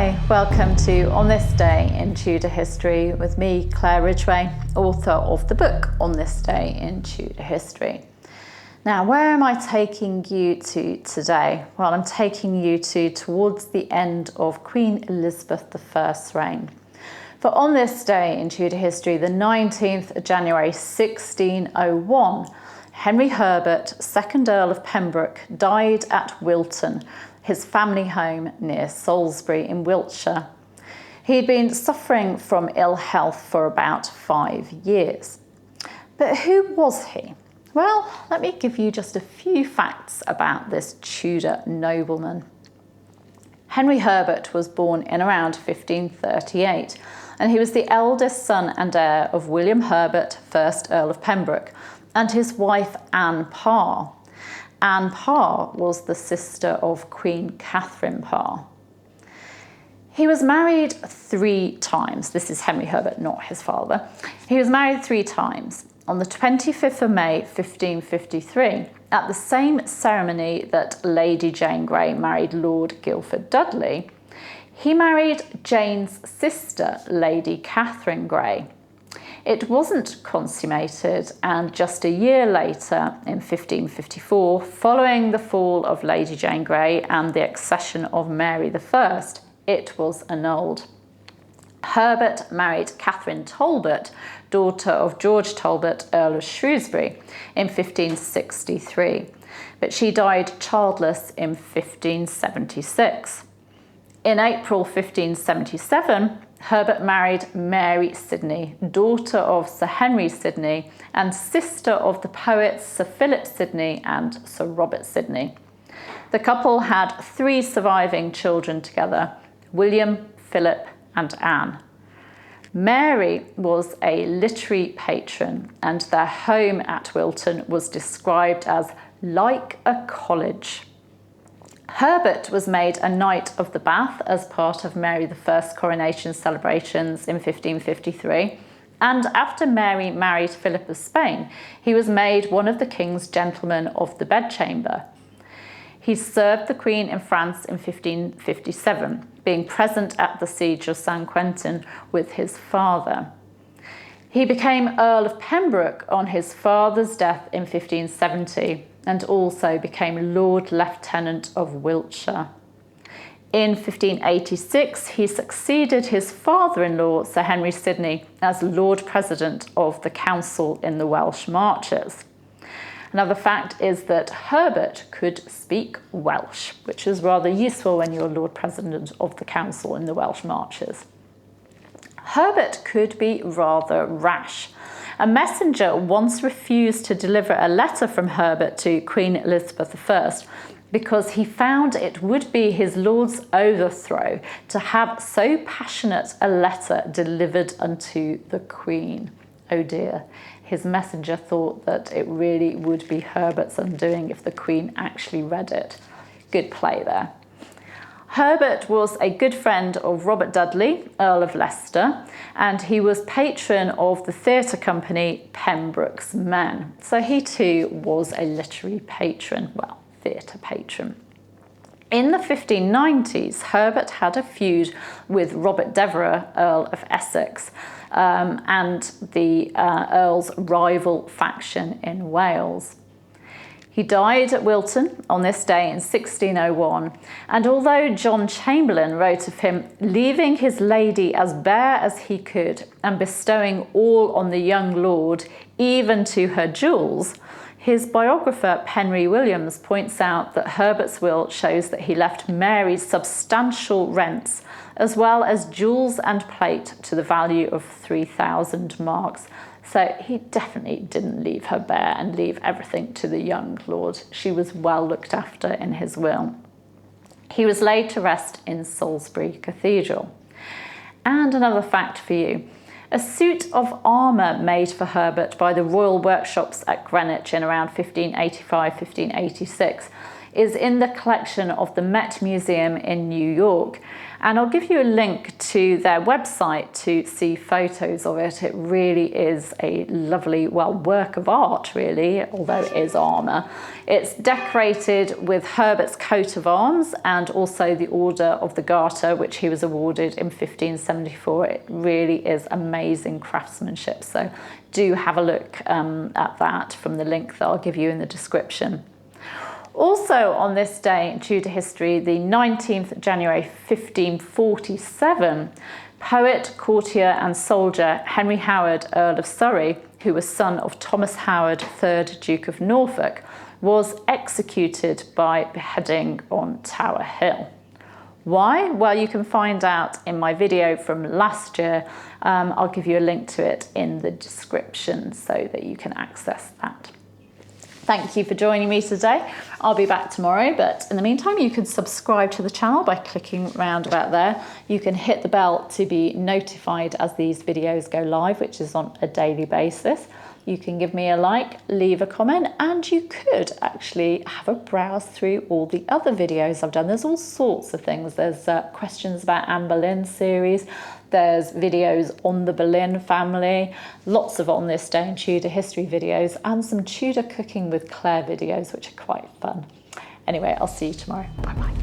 Hi, welcome to On This Day in Tudor History with me, Claire Ridgway, author of the book On This Day in Tudor History. Now, where am I taking you to today? Well, I'm taking you towards the end of Queen Elizabeth I's reign. For on this day in Tudor history, the 19th of January 1601, Henry Herbert, 2nd Earl of Pembroke, died at Wilton, his family home near Salisbury in Wiltshire. He'd been suffering from ill health for about 5 years. But who was he? Well, let me give you just a few facts about this Tudor nobleman. Henry Herbert was born in around 1538, and he was the eldest son and heir of William Herbert, 1st Earl of Pembroke, and his wife Anne Parr. Anne Parr was the sister of Queen Catherine Parr. He was married 3 times. This is Henry Herbert, not his father. He was married 3 times. On the 25th of May, 1553, at the same ceremony that Lady Jane Grey married Lord Guildford Dudley, he married Jane's sister, Lady Catherine Grey. It wasn't consummated, and just a year later, in 1554, following the fall of Lady Jane Grey and the accession of Mary I, it was annulled. Herbert married Catherine Talbot, daughter of George Talbot, Earl of Shrewsbury, in 1563, but she died childless in 1576. In April 1577, Herbert married Mary Sidney, daughter of Sir Henry Sidney and sister of the poets Sir Philip Sidney and Sir Robert Sidney. The couple had 3 surviving children together, William, Philip and Anne. Mary was a literary patron, and their home at Wilton was described as like a college. Herbert was made a Knight of the Bath as part of Mary I's coronation celebrations in 1553, and after Mary married Philip of Spain, he was made one of the King's Gentlemen of the Bedchamber. He served the Queen in France in 1557, being present at the siege of St. Quentin with his father. He became Earl of Pembroke on his father's death in 1570, and also became Lord Lieutenant of Wiltshire. In 1586, he succeeded his father-in-law, Sir Henry Sidney, as Lord President of the Council in the Welsh Marches. Another fact is that Herbert could speak Welsh, which is rather useful when you're Lord President of the Council in the Welsh Marches. Herbert could be rather rash. A messenger once refused to deliver a letter from Herbert to Queen Elizabeth I because he found it would be his lord's overthrow to have so passionate a letter delivered unto the Queen. Oh dear, his messenger thought that it really would be Herbert's undoing if the Queen actually read it. Good play there. Herbert was a good friend of Robert Dudley, Earl of Leicester, and he was patron of the theatre company Pembroke's Men. So he too was a literary patron, well, theatre patron. In the 1590s, Herbert had a feud with Robert Devereux, Earl of Essex, and the Earl's rival faction in Wales. He died at Wilton on this day in 1601, and although John Chamberlain wrote of him leaving his lady as bare as he could and bestowing all on the young lord, even to her jewels, his biographer Penry Williams points out that Herbert's will shows that he left Mary substantial rents, as well as jewels and plate to the value of 3,000 marks. So he definitely didn't leave her bare and leave everything to the young lord. She was well looked after in his will. He was laid to rest in Salisbury Cathedral. And another fact for you. A suit of armour made for Herbert by the Royal Workshops at Greenwich in around 1585-1586 is in the collection of the Met Museum in New York. And I'll give you a link to their website to see photos of it. It really is a lovely, well, work of art, really, although it is armour. It's decorated with Herbert's coat of arms and also the Order of the Garter, which he was awarded in 1574. It really is amazing craftsmanship. So do have a look at that from the link that I'll give you in the description. Also on this day in Tudor history, the 19th January 1547, poet, courtier and soldier Henry Howard, Earl of Surrey, who was son of Thomas Howard, 3rd Duke of Norfolk, was executed by beheading on Tower Hill. Why? Well, you can find out in my video from last year. I'll give you a link to it in the description so that you can access that. Thank you for joining me today. I'll be back tomorrow, but in the meantime, you can subscribe to the channel by clicking round about there. You can hit the bell to be notified as these videos go live, which is on a daily basis. You can give me a like, leave a comment, and you could actually have a browse through all the other videos I've done. There's all sorts of things. There's questions about Anne Boleyn series. There's videos on the Boleyn family, lots of On This Day in Tudor history videos, and some Tudor cooking with Claire videos, which are quite fun. Anyway, I'll see you tomorrow. Bye-bye.